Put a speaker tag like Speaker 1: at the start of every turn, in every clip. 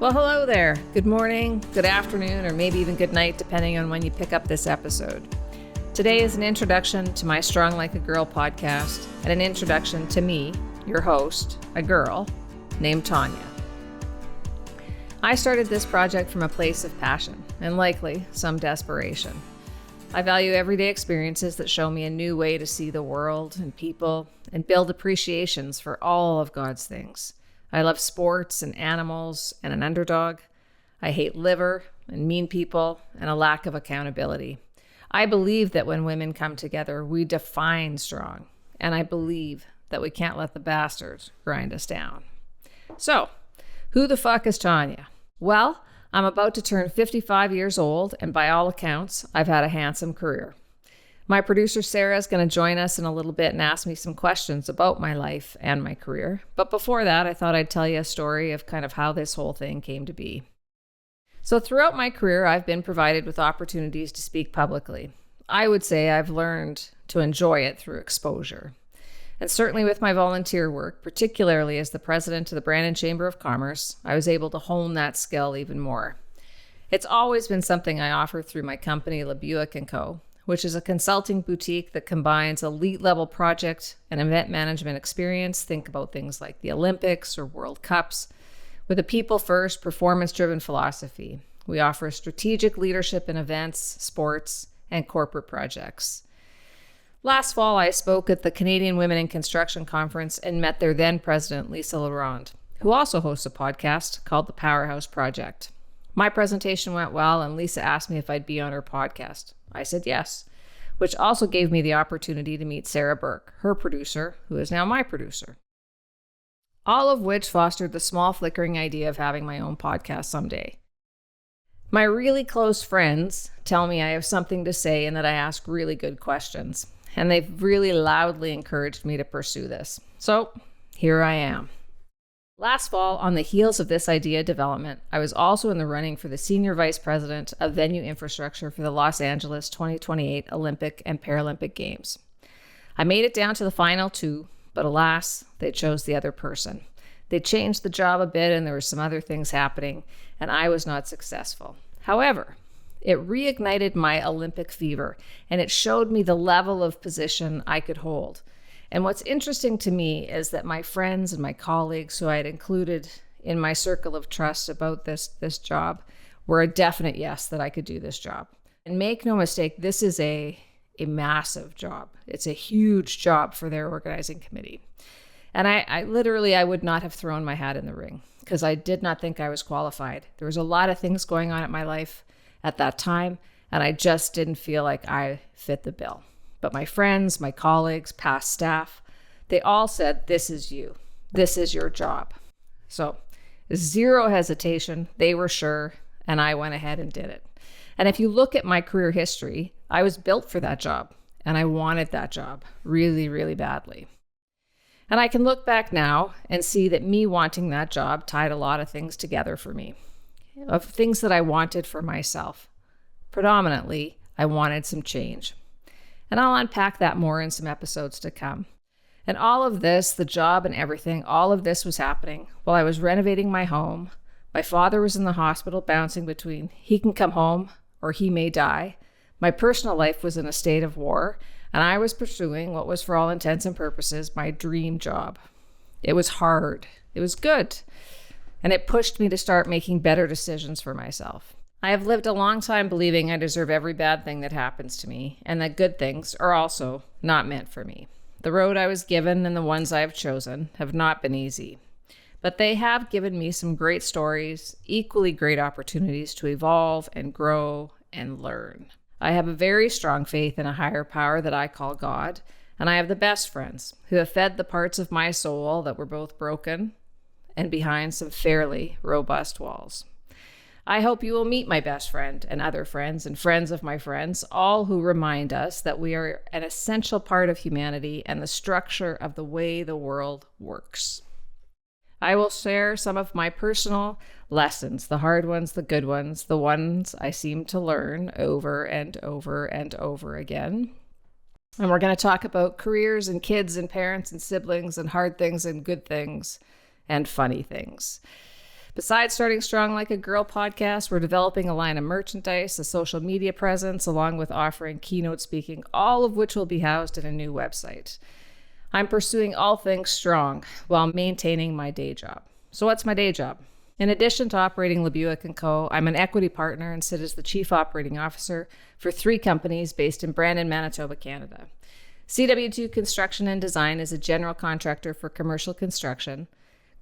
Speaker 1: Well, hello there. Good morning, good afternoon, or maybe even good night, depending on when you pick up this episode. Today is an introduction to my Strong Like a Girl podcast and an introduction to me, your host, a girl named Tanya. I started this project from a place of passion and likely some desperation. I value everyday experiences that show me a new way to see the world and people and build appreciations for all of God's things. I love sports and animals and an underdog. I hate liver and mean people and a lack of accountability. I believe that when women come together, we define strong. And I believe that we can't let the bastards grind us down. So, who the fuck is Tanya? Well, I'm about to turn 55 years old, and by all accounts, I've had a handsome career. My producer Sarah is going to join us in a little bit and ask me some questions about my life and my career. But before that, I thought I'd tell you a story of kind of how this whole thing came to be. So throughout my career, I've been provided with opportunities to speak publicly. I would say I've learned to enjoy it through exposure. And certainly with my volunteer work, particularly as the president of the Brandon Chamber of Commerce, I was able to hone that skill even more. It's always been something I offer through my company, LaBuick & Co., which is a consulting boutique that combines elite-level project and event management experience. Think about things like the Olympics or World Cups, with a people-first, performance-driven philosophy. We offer strategic leadership in events, sports, and corporate projects. Last fall, I spoke at the Canadian Women in Construction Conference and met their then president, Lisa Laurent, who also hosts a podcast called The Powerhouse Project. My presentation went well, and Lisa asked me if I'd be on her podcast. I said yes, which also gave me the opportunity to meet Sarah Burke, her producer, who is now my producer. All of which fostered the small flickering idea of having my own podcast someday. My really close friends tell me I have something to say and that I ask really good questions, and they've really loudly encouraged me to pursue this. So here I am. Last fall, on the heels of this idea development, I was also in the running for the Senior Vice President of Venue Infrastructure for the Los Angeles 2028 Olympic and Paralympic Games. I made it down to the final two, but alas, they chose the other person. They changed the job a bit and there were some other things happening, and I was not successful. However, it reignited my Olympic fever, and it showed me the level of position I could hold. And what's interesting to me is that my friends and my colleagues who I had included in my circle of trust about this job were a definite yes that I could do this job. And make no mistake, this is a massive job. It's a huge job for their organizing committee. And I literally would not have thrown my hat in the ring because I did not think I was qualified. There was a lot of things going on in my life at that time, and I just didn't feel like I fit the bill. But my friends, my colleagues, past staff, they all said, this is you. This is your job. So zero hesitation. They were sure, and I went ahead and did it. And if you look at my career history, I was built for that job, and I wanted that job really, really badly. And I can look back now and see that me wanting that job tied a lot of things together for me, of things that I wanted for myself. Predominantly, I wanted some change. And I'll unpack that more in some episodes to come. And all of this, the job and everything, all of this was happening while I was renovating my home. My father was in the hospital bouncing between he can come home or he may die. My personal life was in a state of war, and I was pursuing what was for all intents and purposes my dream job. It was hard. It was good. And it pushed me to start making better decisions for myself. I have lived a long time believing I deserve every bad thing that happens to me, and that good things are also not meant for me. The road I was given and the ones I have chosen have not been easy, but they have given me some great stories, equally great opportunities to evolve and grow and learn. I have a very strong faith in a higher power that I call God, and I have the best friends who have fed the parts of my soul that were both broken and behind some fairly robust walls. I hope you will meet my best friend and other friends and friends of my friends, all who remind us that we are an essential part of humanity and the structure of the way the world works. I will share some of my personal lessons, the hard ones, the good ones, the ones I seem to learn over and over and over again. And we're going to talk about careers and kids and parents and siblings and hard things and good things and funny things. Besides starting Strong Like a Girl podcast, we're developing a line of merchandise, a social media presence, along with offering keynote speaking, all of which will be housed in a new website. I'm pursuing all things strong while maintaining my day job. So what's my day job? In addition to operating LaBuick & Co., I'm an equity partner and sit as the chief operating officer for 3 companies based in Brandon, Manitoba, Canada. CW2 Construction and Design is a general contractor for commercial construction.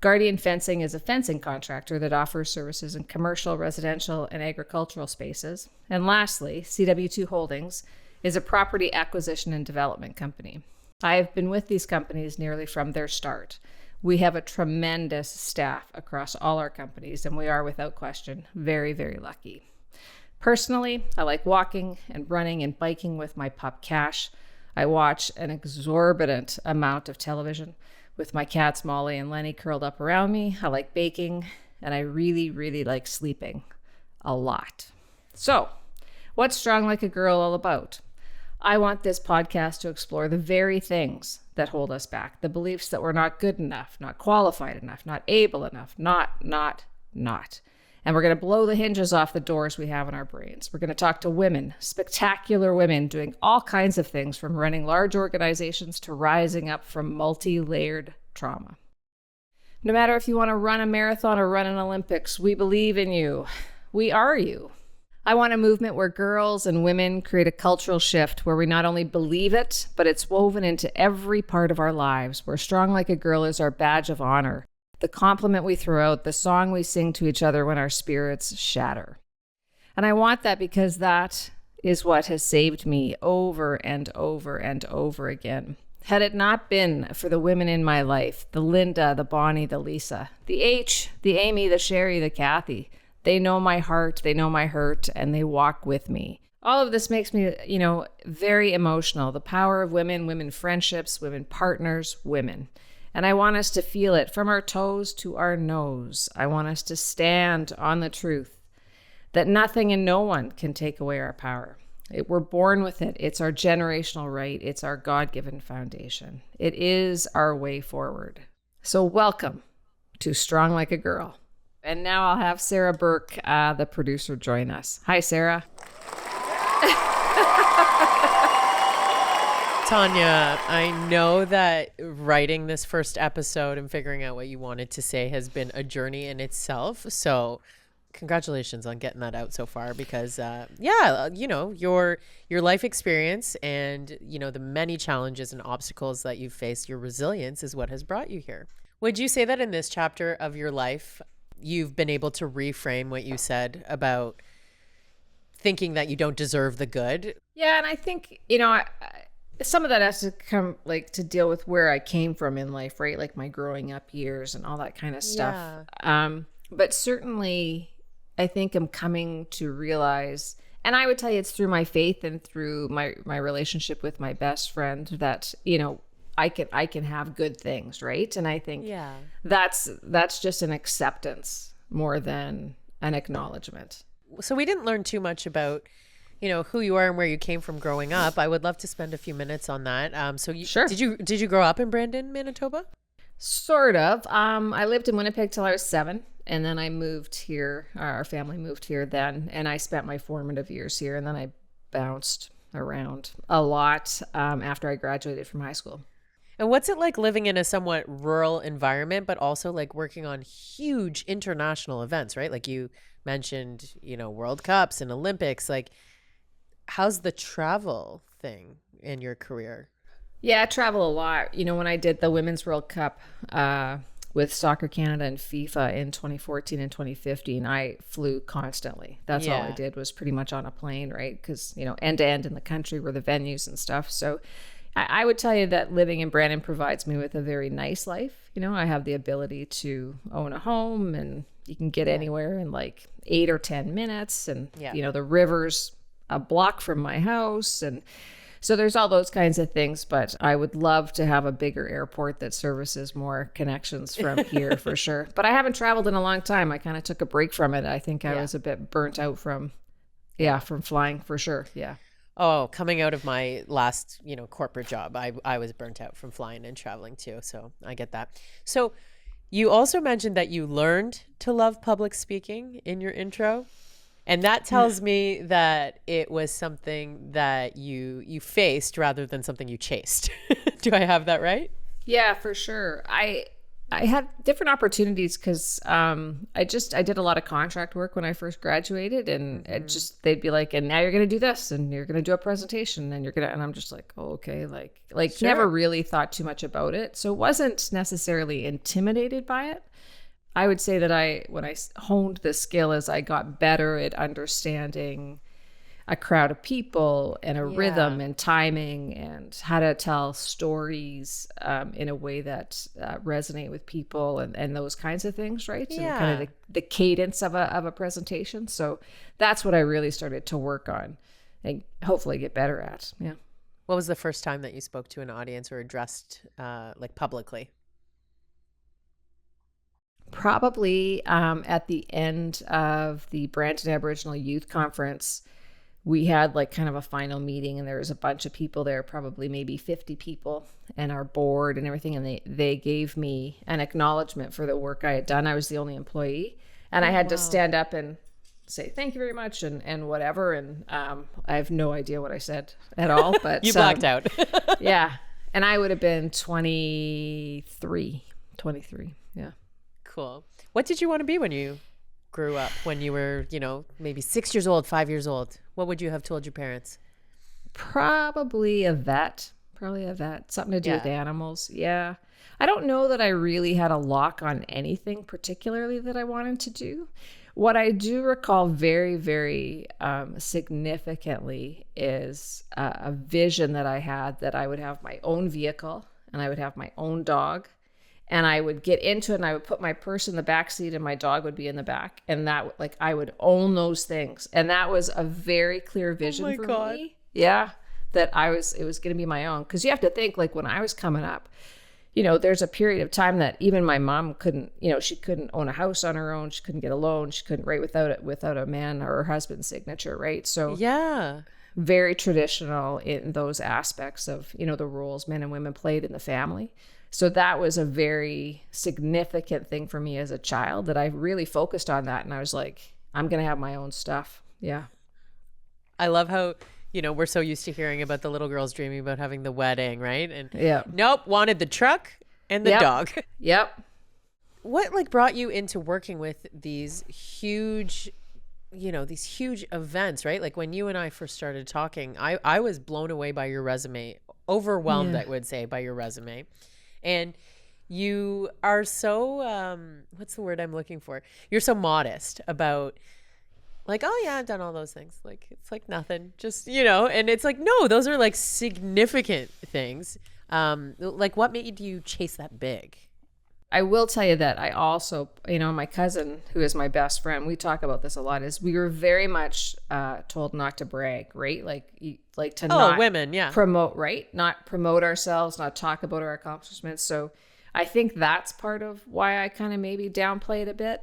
Speaker 1: Guardian Fencing is a fencing contractor that offers services in commercial, residential, and agricultural spaces. And lastly, CW2 Holdings is a property acquisition and development company. I have been with these companies nearly from their start. We have a tremendous staff across all our companies, and we are, without question, very, very lucky. Personally, I like walking and running and biking with my pup Cash. I watch an exorbitant amount of television with my cats Molly and Lenny curled up around me. I like baking, and I really, really like sleeping a lot. So, what's Strong Like a Girl all about? I want this podcast to explore the very things that hold us back, the beliefs that we're not good enough, not qualified enough, not able enough, not. And we're going to blow the hinges off the doors we have in our brains. We're going to talk to women, spectacular women doing all kinds of things, from running large organizations to rising up from multi-layered trauma. No matter if you want to run a marathon or run an Olympics, we believe in you. We are you. I want a movement where girls and women create a cultural shift where we not only believe it, but it's woven into every part of our lives, where Strong Like a Girl is our badge of honor, the compliment we throw out, the song we sing to each other when our spirits shatter. And I want that because that is what has saved me over and over and over again. Had it not been for the women in my life, the Linda, the Bonnie, the Lisa, the H, the Amy, the Sherry, the Kathy, they know my heart, they know my hurt, and they walk with me. All of this makes me, very emotional. The power of women, women friendships, women partners, women. And I want us to feel it from our toes to our nose. I want us to stand on the truth that nothing and no one can take away our power. We're born with it. It's our generational right. It's our God-given foundation. It is our way forward. So welcome to Strong Like a Girl. And now I'll have Sarah Burke, the producer, join us. Hi, Sarah.
Speaker 2: Tanya, I know that writing this first episode and figuring out what you wanted to say has been a journey in itself. So congratulations on getting that out so far, because, your life experience and, the many challenges and obstacles that you've faced, your resilience is what has brought you here. Would you say that in this chapter of your life, you've been able to reframe what you said about thinking that you don't deserve the good?
Speaker 1: Yeah, and I think, some of that has to come to deal with where I came from in life, right? Like my growing up years and all that kind of stuff. Yeah. But certainly I think I'm coming to realize, and I would tell you it's through my faith and through my relationship with my best friend that, I can have good things, right? And I think that's just an acceptance more than an acknowledgement.
Speaker 2: So we didn't learn too much about, who you are and where you came from growing up. I would love to spend a few minutes on that.
Speaker 1: Sure.
Speaker 2: Did you grow up in Brandon, Manitoba?
Speaker 1: Sort of. I lived in Winnipeg till I was 7, and then I moved here. Our family moved here then, and I spent my formative years here, and then I bounced around a lot after I graduated from high school.
Speaker 2: And what's it like living in a somewhat rural environment, but also working on huge international events, right? Like you mentioned, World Cups and Olympics. How's the travel thing in your career?
Speaker 1: Yeah, I travel a lot. When I did the Women's World Cup with Soccer Canada and FIFA in 2014 and 2015, I flew constantly. That's all I did was pretty much on a plane, right? Because, end to end in the country were the venues and stuff. So I would tell you that living in Brandon provides me with a very nice life. I have the ability to own a home, and you can get anywhere in 8 or 10 minutes. And, the river's a block from my house. And so there's all those kinds of things. But I would love to have a bigger airport that services more connections from here for sure. But I haven't traveled in a long time. I kind of took a break from it. I think I was a bit burnt out from flying for sure. Yeah.
Speaker 2: Oh, coming out of my last, corporate job, I was burnt out from flying and traveling too. So I get that. So You also mentioned that you learned to love public speaking in your intro. And that tells me that it was something that you faced rather than something you chased. Do I have that right?
Speaker 1: Yeah, for sure. I had different opportunities because I did a lot of contract work when I first graduated, and they'd be like, and now you're gonna do this, and you're gonna do a presentation, and and I'm just like, oh, okay, like
Speaker 2: Sure.
Speaker 1: never really thought too much about it, so wasn't necessarily intimidated by it. I would say that when I honed the skill as I got better at understanding a crowd of people and a rhythm and timing and how to tell stories in a way that resonate with people and those kinds of things, right?
Speaker 2: Yeah.
Speaker 1: And kind of the cadence of a presentation. So that's what I really started to work on and hopefully get better at. Yeah.
Speaker 2: What was the first time that you spoke to an audience or addressed like publicly?
Speaker 1: Probably at the end of the Brandon Aboriginal Youth Conference. We had like kind of a final meeting, and there was a bunch of people there, probably maybe 50 people, and our board and everything. And they gave me an acknowledgement for the work I had done. I was the only employee, and I had to stand up and say, thank you very much and whatever. And I have no idea what I said at all, but
Speaker 2: You blacked out.
Speaker 1: yeah. And I would have been 23. Yeah.
Speaker 2: Cool. What did you want to be when you grew up, when you were, maybe 6 years old, 5 years old? What would you have told your parents?
Speaker 1: Probably a vet. Something to do with animals. Yeah. I don't know that I really had a lock on anything particularly that I wanted to do. What I do recall very, very significantly is a vision that I had that I would have my own vehicle and I would have my own dog. And I would get into it and I would put my purse in the back seat and my dog would be in the back. And that, I would own those things. And that was a very clear vision for me. Yeah. That it was going to be my own. Because you have to think, when I was coming up, there's a period of time that even my mom couldn't, she couldn't own a house on her own. She couldn't get a loan. She couldn't write without a man or her husband's signature, right? So
Speaker 2: yeah,
Speaker 1: very traditional in those aspects of, the roles men and women played in the family. So that was a very significant thing for me as a child that I really focused on that. And I was like, I'm going to have my own stuff. Yeah.
Speaker 2: I love how, we're so used to hearing about the little girls dreaming about having the wedding, right? And nope, wanted the truck and the dog.
Speaker 1: Yep.
Speaker 2: What brought you into working with these huge, these huge events, right? Like when you and I first started talking, I was blown away by your resume, overwhelmed, I would say, by your resume. And you are so, what's the word I'm looking for? You're so modest about oh yeah, I've done all those things. It's nothing, just, and it's no, those are significant things. What made you chase that big?
Speaker 1: I will tell you that I also, my cousin, who is my best friend, we talk about this a lot, is we were very much told not to brag, right? To not
Speaker 2: women,
Speaker 1: promote, right? Not promote ourselves, not talk about our accomplishments. So I think that's part of why I kind of maybe downplay it a bit.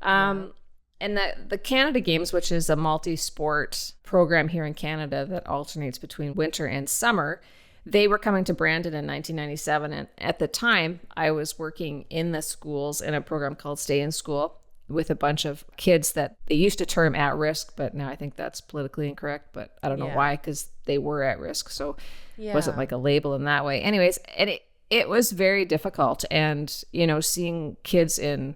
Speaker 1: And the Canada Games, which is a multi-sport program here in Canada that alternates between winter and summer, they were coming to Brandon in 1997. And at the time, I was working in the schools in a program called Stay in School with a bunch of kids that they used to term at risk, but now I think that's politically incorrect, but I don't know why, because they were at risk. So it wasn't a label in that way. Anyways, and it was very difficult. And, seeing kids in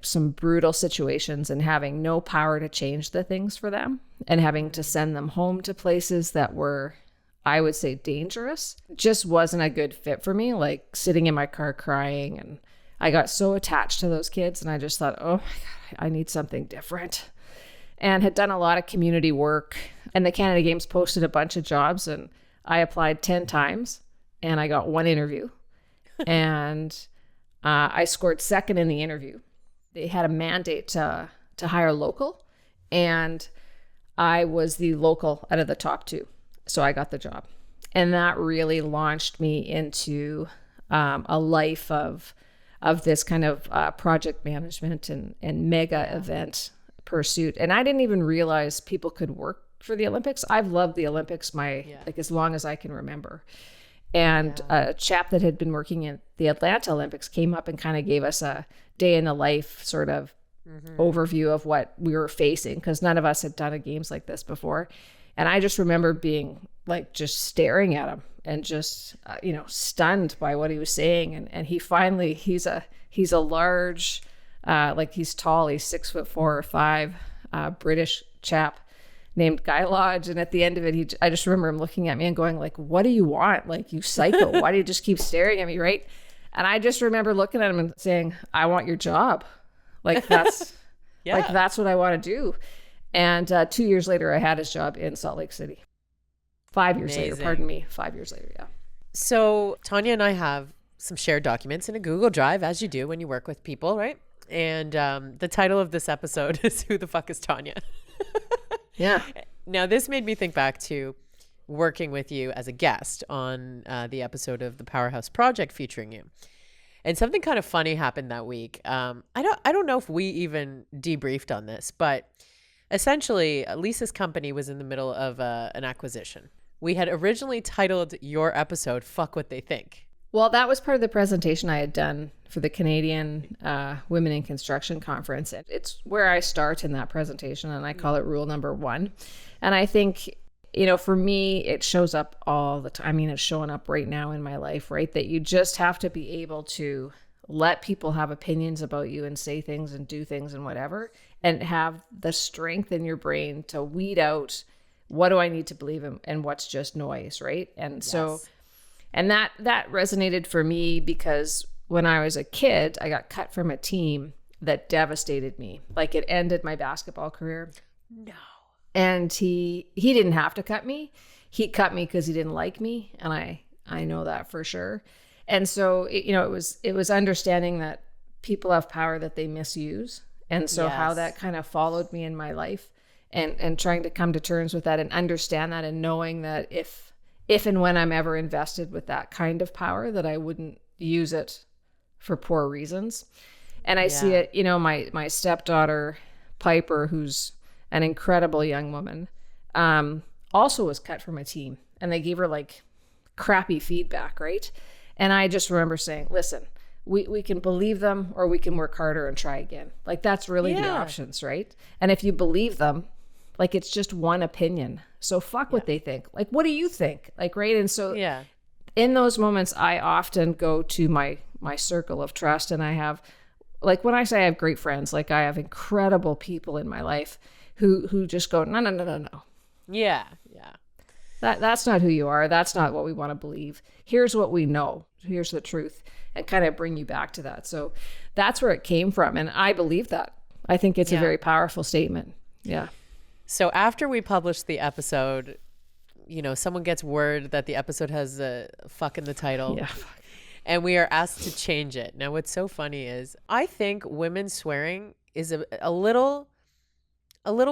Speaker 1: some brutal situations and having no power to change the things for them and having to send them home to places that were, I would say, dangerous, just wasn't a good fit for me. Sitting in my car crying, and I got so attached to those kids, and I just thought, oh my God, I need something different. And had done a lot of community work, and the Canada Games posted a bunch of jobs, and I applied 10 times and I got one interview. And I scored second in the interview. They had a mandate to hire local, and I was the local out of the top two. So I got the job. And that really launched me into a life of this kind of project management and mega event pursuit. And I didn't even realize people could work for the Olympics. I've loved the Olympics as long as I can remember. And a chap that had been working at the Atlanta Olympics came up and kind of gave us a day in the life sort of overview of what we were facing, because none of us had done a games like this before. And I just remember being like just staring at him and just stunned by what he was saying. And he finally, he's a large, like he's tall, he's 6'4" or 5", British chap named Guy Lodge. And at the end of it, I just remember him looking at me and going like, what do you want? Like, you psycho, why do you just keep staring at me, right? And I just remember looking at him and saying, I want your job. Like, that's like, that's what I want to do. And 2 years later, I had his job in Salt Lake City. 5 years later, pardon me, 5 years later, yeah.
Speaker 2: So Tanya and I have some shared documents in a Google Drive, as you do when you work with people, right? And the title of this episode is Who the Fuck is Tanya?
Speaker 1: Yeah.
Speaker 2: Now, this made me think back to working with you as a guest on the episode of the Powerhouse Project featuring you. And something kind of funny happened that week. I don't know if we even debriefed on this, but essentially Lisa's company was in the middle of an acquisition. We had originally titled your episode, Fuck What They Think.
Speaker 1: Well, that was part of the presentation I had done for the Canadian Women in Construction Conference. It's where I start in that presentation, and I call it rule number 1. And I think, for me, it shows up all the time. I mean, it's showing up right now in my life, right? That you just have to be able to let people have opinions about you and say things and do things and whatever, and have the strength in your brain to weed out what do I need to believe in and what's just noise, right? And so... And that resonated for me because when I was a kid, I got cut from a team that devastated me. Like, it ended my basketball career.
Speaker 2: No.
Speaker 1: And he didn't have to cut me. He cut me because he didn't like me. And I know that for sure. And so, it was understanding that people have power that they misuse. And so how that kind of followed me in my life, and trying to come to terms with that and understand that, and knowing that if and when I'm ever invested with that kind of power, that I wouldn't use it for poor reasons. And I see it, my stepdaughter, Piper, who's an incredible young woman, also was cut from a team, and they gave her like crappy feedback, right? And I just remember saying, listen, we can believe them, or we can work harder and try again. Like, that's really the options, right? And if you believe them, like, it's just one opinion. So fuck what they think. Like, what do you think? Like, right? And so in those moments, I often go to my circle of trust, and I have, like, when I say I have great friends, like, I have incredible people in my life who just go, no.
Speaker 2: Yeah.
Speaker 1: That's not who you are. That's not what we want to believe. Here's what we know. Here's the truth, and kind of bring you back to that. So that's where it came from. And I believe that. I think it's a very powerful statement. Yeah.
Speaker 2: So after we published the episode, someone gets word that the episode has a fuck in the title.
Speaker 1: Yeah.
Speaker 2: And we are asked to change it. Now, what's so funny is I think women swearing is a little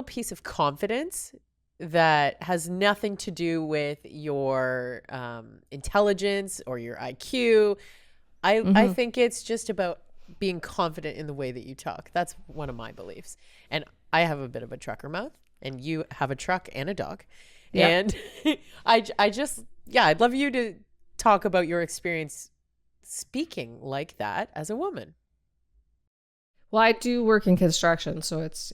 Speaker 2: piece of confidence that has nothing to do with your intelligence or your IQ. I think it's just about being confident in the way that you talk. That's one of my beliefs. And I have a bit of a trucker mouth, and you have a truck and a dog. Yeah. And I'd love you to talk about your experience speaking like that as a woman.
Speaker 1: Well, I do work in construction, so it's,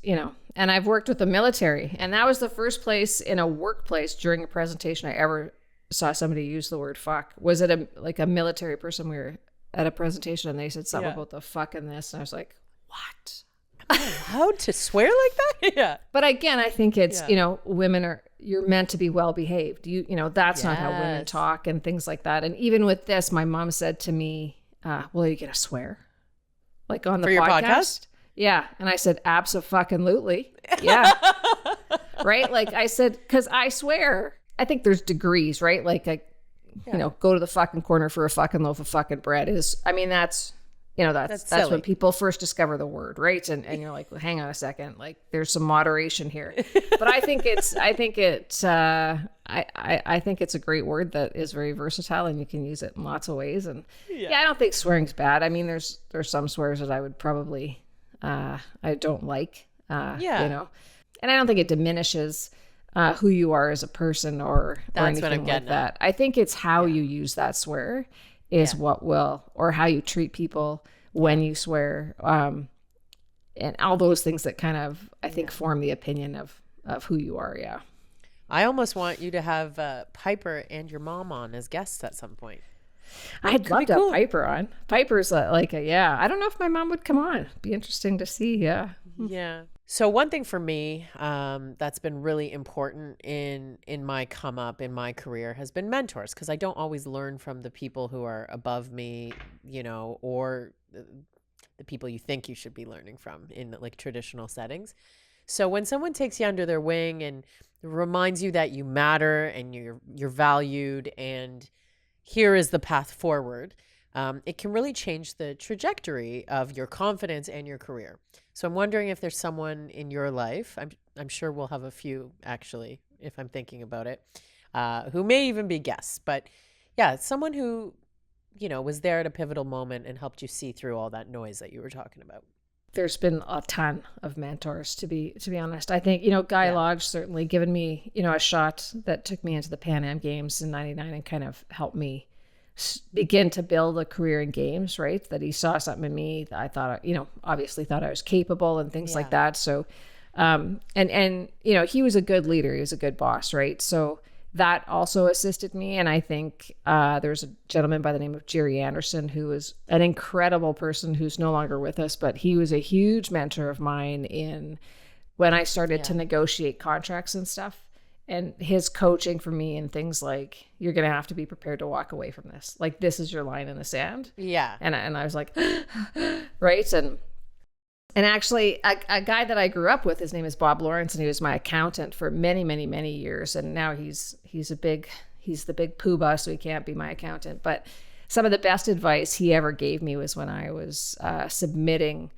Speaker 1: and I've worked with the military, and that was the first place in a workplace during a presentation I ever saw somebody use the word fuck. Was it a military person? We were at a presentation, and they said something about the fuck in this, and I was like, what?
Speaker 2: Allowed to swear like that? Yeah.
Speaker 1: But again, I think it's, women you're meant to be well behaved. That's not how women talk and things like that. And even with this, my mom said to me, well, are you going to swear? Like on the
Speaker 2: For your podcast?
Speaker 1: Yeah. And I said, abso-fucking-lutely. Yeah. Right? Like I said, because I swear, I think there's degrees, right? Like, go to the fucking corner for a fucking loaf of fucking bread that's when people first discover the word, right? And you're like, well, hang on a second, like there's some moderation here. But I think it's a great word that is very versatile, and you can use it in lots of ways. And I don't think swearing's bad. I mean, there's some swears that I would probably I don't like, and I don't think it diminishes who you are as a person or
Speaker 2: That's what I'm
Speaker 1: anything like
Speaker 2: getting
Speaker 1: that. I think it's how you use that swear is what will, or how you treat people when you swear, and all those things that kind of, I think, form the opinion of who you are. Yeah.
Speaker 2: I almost want you to have Piper and your mom on as guests at some point.
Speaker 1: I'd love to have Piper on. Piper's I don't know if my mom would come on. Be interesting to see. Yeah.
Speaker 2: Yeah. So one thing for me that's been really important in my come up in my career has been mentors, because I don't always learn from the people who are above me, or the people you think you should be learning from in like traditional settings. So when someone takes you under their wing and reminds you that you matter and you're valued and here is the path forward, it can really change the trajectory of your confidence and your career. So I'm wondering if there's someone in your life, I'm sure we'll have a few actually, if I'm thinking about it, who may even be guests, but yeah, someone who, was there at a pivotal moment and helped you see through all that noise that you were talking about.
Speaker 1: There's been a ton of mentors, to be honest. I think, Guy Lodge certainly given me, a shot that took me into the Pan Am Games in '99 and kind of helped me begin to build a career in games, right? That he saw something in me that I thought, obviously thought I was capable and things like that. So, and he was a good leader. He was a good boss, right? So that also assisted me. And I think there's a gentleman by the name of Jerry Anderson, who is an incredible person who's no longer with us, but he was a huge mentor of mine in when I started to negotiate contracts and stuff. And his coaching for me and things like, you're going to have to be prepared to walk away from this. Like, this is your line in the sand.
Speaker 2: Yeah.
Speaker 1: And I was like, right. And actually, a guy that I grew up with, his name is Bob Lawrence, and he was my accountant for many, many, many years. And now he's the big poobah, so he can't be my accountant. But some of the best advice he ever gave me was when I was submitting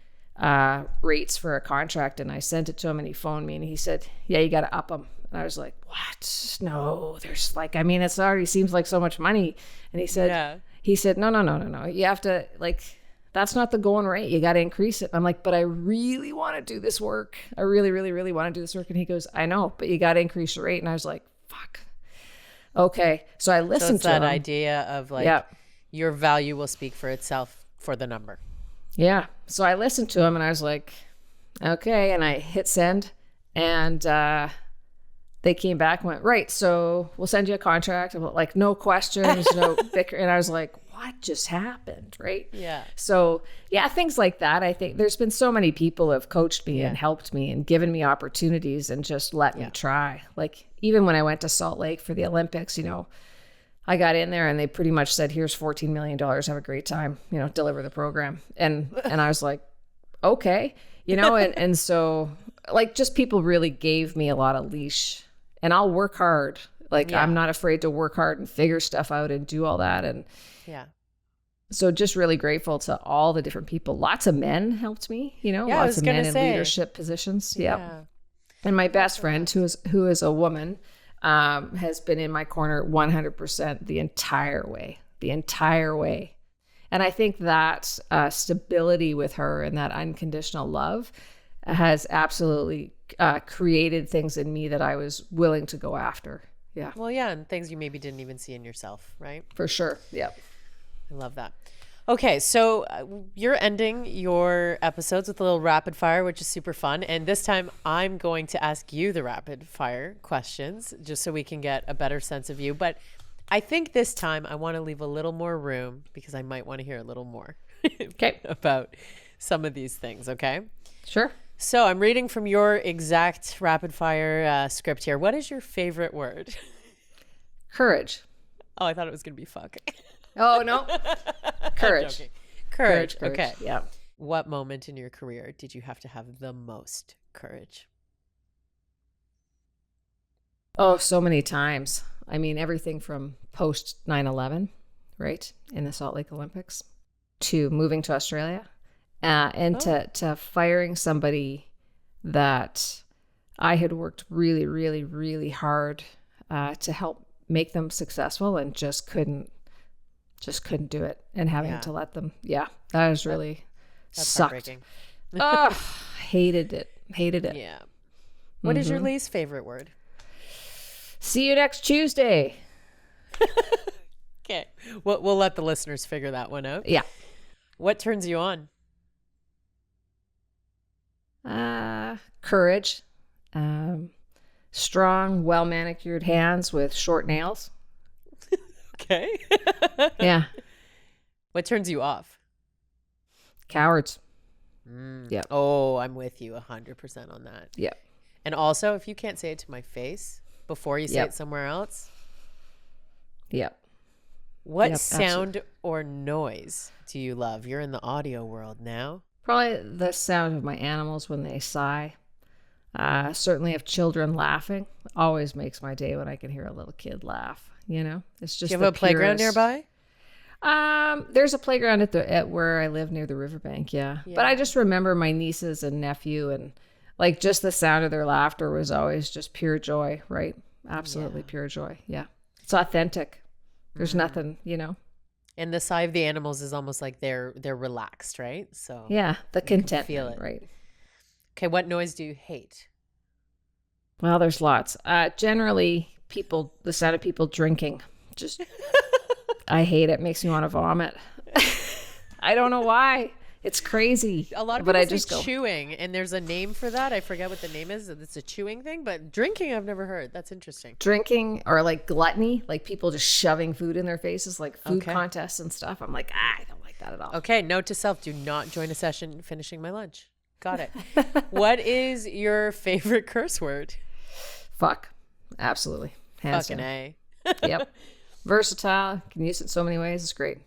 Speaker 1: rates for a contract, and I sent it to him, and he phoned me, and he said, "Yeah, you got to up them." And I was like, "What? No, there's it already seems like so much money." And he said, no. You have to that's not the going rate. You got to increase it. I'm like, "But I really want to do this work. I really, really, really want to do this work." And he goes, "I know, but you got to increase the rate." And I was like, "Fuck." Okay. So I listened to
Speaker 2: that
Speaker 1: him.
Speaker 2: idea of your value will speak for itself for the number. Yeah.
Speaker 1: So I listened to him and I was like, okay. And I hit send, and they came back and went, "Right. So we'll send you a contract." And like, no questions, no bicker. And I was like, what just happened? Right.
Speaker 2: Yeah.
Speaker 1: So yeah, things like that. I think there's been so many people who have coached me and helped me and given me opportunities and just let me try. Like, even when I went to Salt Lake for the Olympics, I got in there and they pretty much said, "Here's $14 million. Have a great time, deliver the program." And I was like, okay, and so just people really gave me a lot of leash, and I'll work hard. I'm not afraid to work hard and figure stuff out and do all that. And so just really grateful to all the different people. Lots of men helped me, lots of men in leadership positions. Yeah. And my best friend, who is a woman, has been in my corner 100% the entire way. And I think that stability with her and that unconditional love has absolutely created things in me that I was willing to go after. Yeah.
Speaker 2: Well, yeah. And things you maybe didn't even see in yourself, right?
Speaker 1: For sure. Yeah.
Speaker 2: I love that. Okay. So you're ending your episodes with a little rapid fire, which is super fun. And this time I'm going to ask you the rapid fire questions just so we can get a better sense of you. But I think this time I want to leave a little more room because I might want to hear a little more about some of these things. Okay.
Speaker 1: Sure.
Speaker 2: So I'm reading from your exact rapid fire script here. What is your favorite word?
Speaker 1: Courage.
Speaker 2: Oh, I thought it was going to be fuck.
Speaker 1: Oh, no. Courage.
Speaker 2: Courage. Okay.
Speaker 1: Yeah.
Speaker 2: What moment in your career did you have to have the most courage?
Speaker 1: Oh, so many times. I mean, everything from post 9/11, right, in the Salt Lake Olympics, to moving to Australia, and to firing somebody that I had worked really, really, really hard to help make them successful, and just couldn't do it, and having to let them. Yeah, that was really sucked.
Speaker 2: Heartbreaking.
Speaker 1: Hated it.
Speaker 2: Yeah. What is your least favorite word?
Speaker 1: See you next Tuesday.
Speaker 2: Okay. We'll let the listeners figure that one out.
Speaker 1: Yeah.
Speaker 2: What turns you on?
Speaker 1: Courage. Strong, well-manicured hands with short nails.
Speaker 2: Okay.
Speaker 1: Yeah.
Speaker 2: What turns you off?
Speaker 1: Cowards. Yeah.
Speaker 2: Oh, I'm with you 100% on that.
Speaker 1: Yeah.
Speaker 2: And also, if you can't say it to my face before you say
Speaker 1: Yep.
Speaker 2: it somewhere else,
Speaker 1: Yep.
Speaker 2: what
Speaker 1: Yep,
Speaker 2: sound or noise do you love? You're in the audio world now.
Speaker 1: Probably the sound of my animals when they sigh. Certainly of children laughing. Always makes my day when I can hear a little kid laugh. You know, it's just
Speaker 2: Do you have a playground
Speaker 1: purest.
Speaker 2: nearby?
Speaker 1: There's a playground at where I live near the riverbank. Yeah. But I just remember my nieces and nephew, and like just the sound of their laughter was always just pure joy, right? Absolutely pure joy. Yeah. It's authentic. There's nothing, you know.
Speaker 2: And the sigh of the animals is almost like they're relaxed, right? So
Speaker 1: Yeah, the contentment,
Speaker 2: feel it.
Speaker 1: right?
Speaker 2: Okay, what noise do you hate?
Speaker 1: Well, there's lots. Generally, the sound of people drinking. Just, I hate it. Makes me want to vomit. I don't know why. It's crazy.
Speaker 2: A lot of
Speaker 1: but
Speaker 2: people
Speaker 1: I
Speaker 2: say
Speaker 1: just go
Speaker 2: chewing, and there's a name for that. I forget what the name is. It's a chewing thing, but drinking I've never heard. That's interesting.
Speaker 1: drinking, or like gluttony, like people just shoving food in their faces, like food
Speaker 2: Okay.
Speaker 1: contests and stuff. I'm like, I don't like that at all.
Speaker 2: Okay, note to self, do not join a session finishing my lunch. Got it. What is your favorite curse word?
Speaker 1: Fuck. Absolutely. Hands
Speaker 2: Fucking
Speaker 1: down.
Speaker 2: A.
Speaker 1: Yep. Versatile. Can use it so many ways. It's great.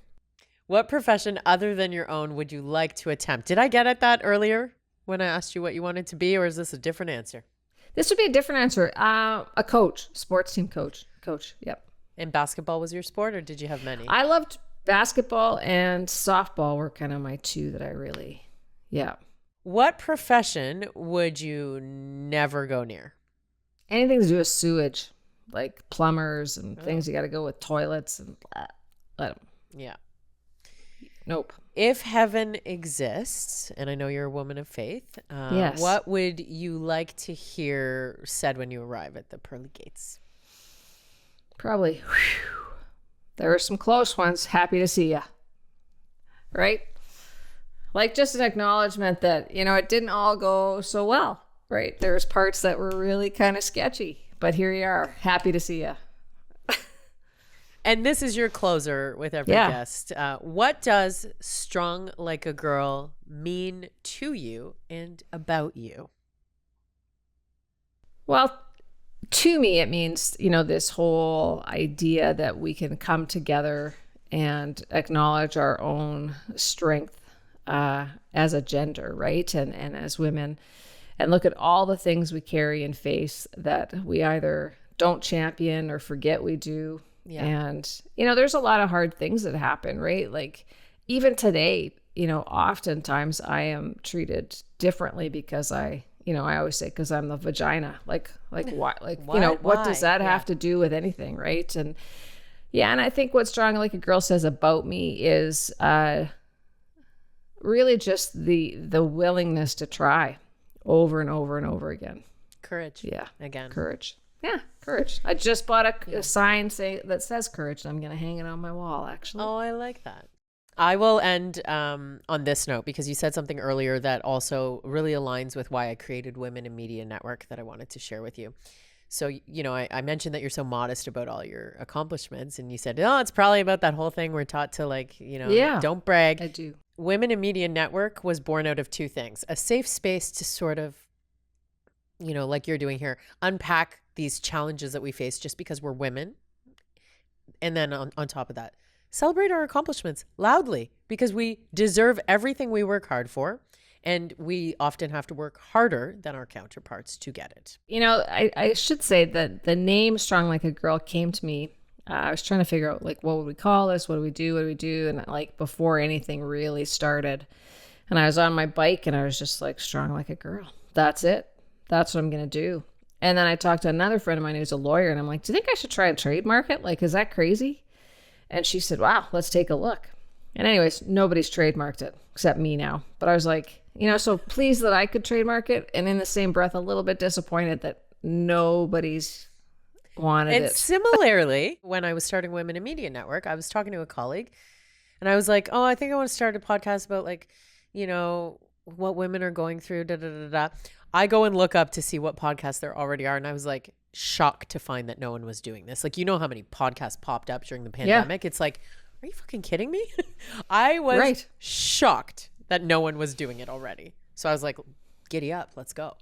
Speaker 2: What profession other than your own would you like to attempt? Did I get at that earlier when I asked you what you wanted to be, or is this a different answer?
Speaker 1: This would be a different answer. A coach, sports team coach. Coach. Yep.
Speaker 2: And basketball was your sport, or did you have many?
Speaker 1: I loved basketball and softball were kind of my two that I really, yeah.
Speaker 2: What profession would you never go near?
Speaker 1: Anything to do with sewage, like plumbers and things you got to go with toilets and let them.
Speaker 2: Yeah.
Speaker 1: Nope.
Speaker 2: If heaven exists, and I know you're a woman of faith,
Speaker 1: Yes.
Speaker 2: what would you like to hear said when you arrive at the pearly gates?
Speaker 1: Probably. Whew. There were some close ones. Happy to see ya. Right? Like just an acknowledgement that, you know, it didn't all go so well. Right? There's parts that were really kind of sketchy, but here you are. Happy to see ya.
Speaker 2: And this is your closer with every guest. What does strong like a girl mean to you and about you?
Speaker 1: Well, to me, it means, you know, this whole idea that we can come together and acknowledge our own strength as a gender, right? And as women, and look at all the things we carry and face that we either don't champion or forget we do.
Speaker 2: Yeah.
Speaker 1: And, you know, there's a lot of hard things that happen, right? Like even today, you know, oftentimes I am treated differently because I always say, because I'm the vagina, like why, like, you know, what does that have to do with anything? Right. And yeah. And I think what Strong Like a Girl says about me is really just the willingness to try over and over and over again.
Speaker 2: Courage.
Speaker 1: Yeah.
Speaker 2: Again.
Speaker 1: Courage. Yeah. Courage. I just bought a sign that says courage, and I'm going to hang it on my wall, actually.
Speaker 2: Oh, I like that. I will end on this note because you said something earlier that also really aligns with why I created Women in Media Network that I wanted to share with you. So, you know, I mentioned that you're so modest about all your accomplishments, and you said, oh, it's probably about that whole thing we're taught to, like, you know, don't brag.
Speaker 1: I do.
Speaker 2: Women in Media Network was born out of two things: a safe space to sort of, you know, like you're doing here, unpack these challenges that we face just because we're women. And then on top of that, celebrate our accomplishments loudly because we deserve everything we work hard for. And we often have to work harder than our counterparts to get it.
Speaker 1: You know, I should say that the name Strong Like a Girl came to me. I was trying to figure out, like, what would we call this? What do we do? What do we do? And like before anything really started. And I was on my bike and I was just like, strong like a girl. That's it. That's what I'm going to do. And then I talked to another friend of mine who's a lawyer, and I'm like, do you think I should try and trademark it? Like, is that crazy? And she said, wow, let's take a look. And anyways, nobody's trademarked it except me now. But I was like, you know, so pleased that I could trademark it, and in the same breath, a little bit disappointed that nobody's wanted
Speaker 2: And
Speaker 1: it.
Speaker 2: similarly, when I was starting Women in Media Network, I was talking to a colleague and I was like, oh, I think I want to start a podcast about like, you know, what women are going through, da, da, da, da. I go and look up to see what podcasts there already are. And I was like shocked to find that no one was doing this. Like, you know how many podcasts popped up during the pandemic? It's like, are you fucking kidding me? I was shocked that no one was doing it already. So I was like, giddy up, let's go.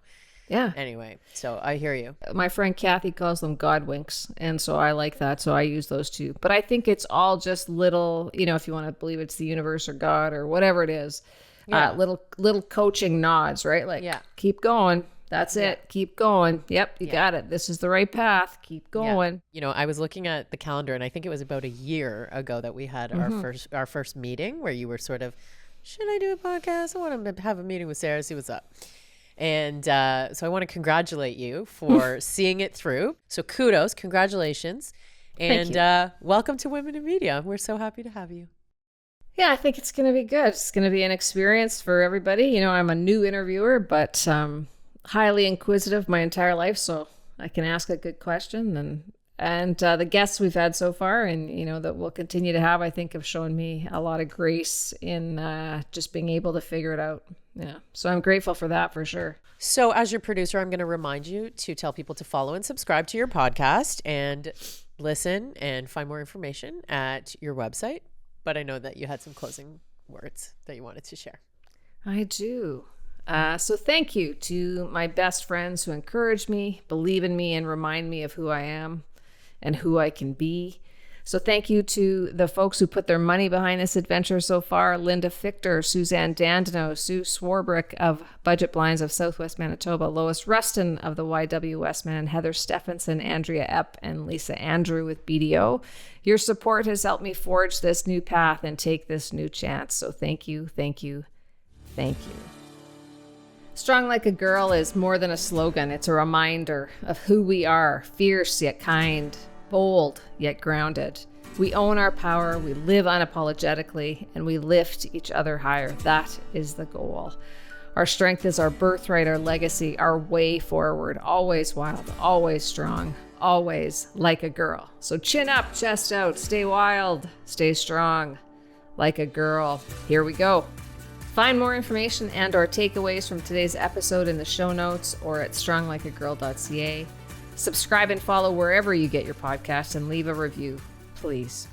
Speaker 1: Yeah.
Speaker 2: Anyway, so I hear you.
Speaker 1: My friend Kathy calls them God winks. And so I like that. So I use those too. But I think it's all just little, you know, if you want to believe it's the universe or God or whatever it is, little coaching nods, right? Like, keep going. That's it. Keep going. Yep, you got it. This is the right path. Keep going.
Speaker 2: You know, I was looking at the calendar and I think it was about a year ago that we had our first meeting where you were sort of, should I do a podcast? I want to have a meeting with Sarah, see what's up. And so I want to congratulate you for seeing it through. So kudos, congratulations. And welcome to Women in Media. We're so happy to have you.
Speaker 1: Yeah, I think it's going to be good. It's going to be an experience for everybody. You know, I'm a new interviewer, but highly inquisitive my entire life. So I can ask a good question. And the guests we've had so far and, you know, that we'll continue to have, I think have shown me a lot of grace in just being able to figure it out. Yeah. So I'm grateful for that for sure.
Speaker 2: So as your producer, I'm going to remind you to tell people to follow and subscribe to your podcast and listen and find more information at your website. But I know that you had some closing words that you wanted to share.
Speaker 1: I do. So thank you to my best friends who encourage me, believe in me, and remind me of who I am and who I can be. So thank you to the folks who put their money behind this adventure so far: Linda Fichter, Suzanne Dandino, Sue Swarbrick of Budget Blinds of Southwest Manitoba, Lois Rustin of the YW Westman, Heather Stephenson, Andrea Epp, and Lisa Andrew with BDO. Your support has helped me forge this new path and take this new chance. So thank you, thank you, thank you. Strong Like a Girl is more than a slogan. It's a reminder of who we are: fierce yet kind, bold yet grounded. We own our power, we live unapologetically, and we lift each other higher. That is the goal. Our strength is our birthright, our legacy, our way forward. Always wild, always strong, always like a girl. So chin up, chest out, stay wild, stay strong like a girl. Here we go. Find more information and or takeaways from today's episode in the show notes or at stronglikeagirl.ca. Subscribe and follow wherever you get your podcasts and leave a review, please.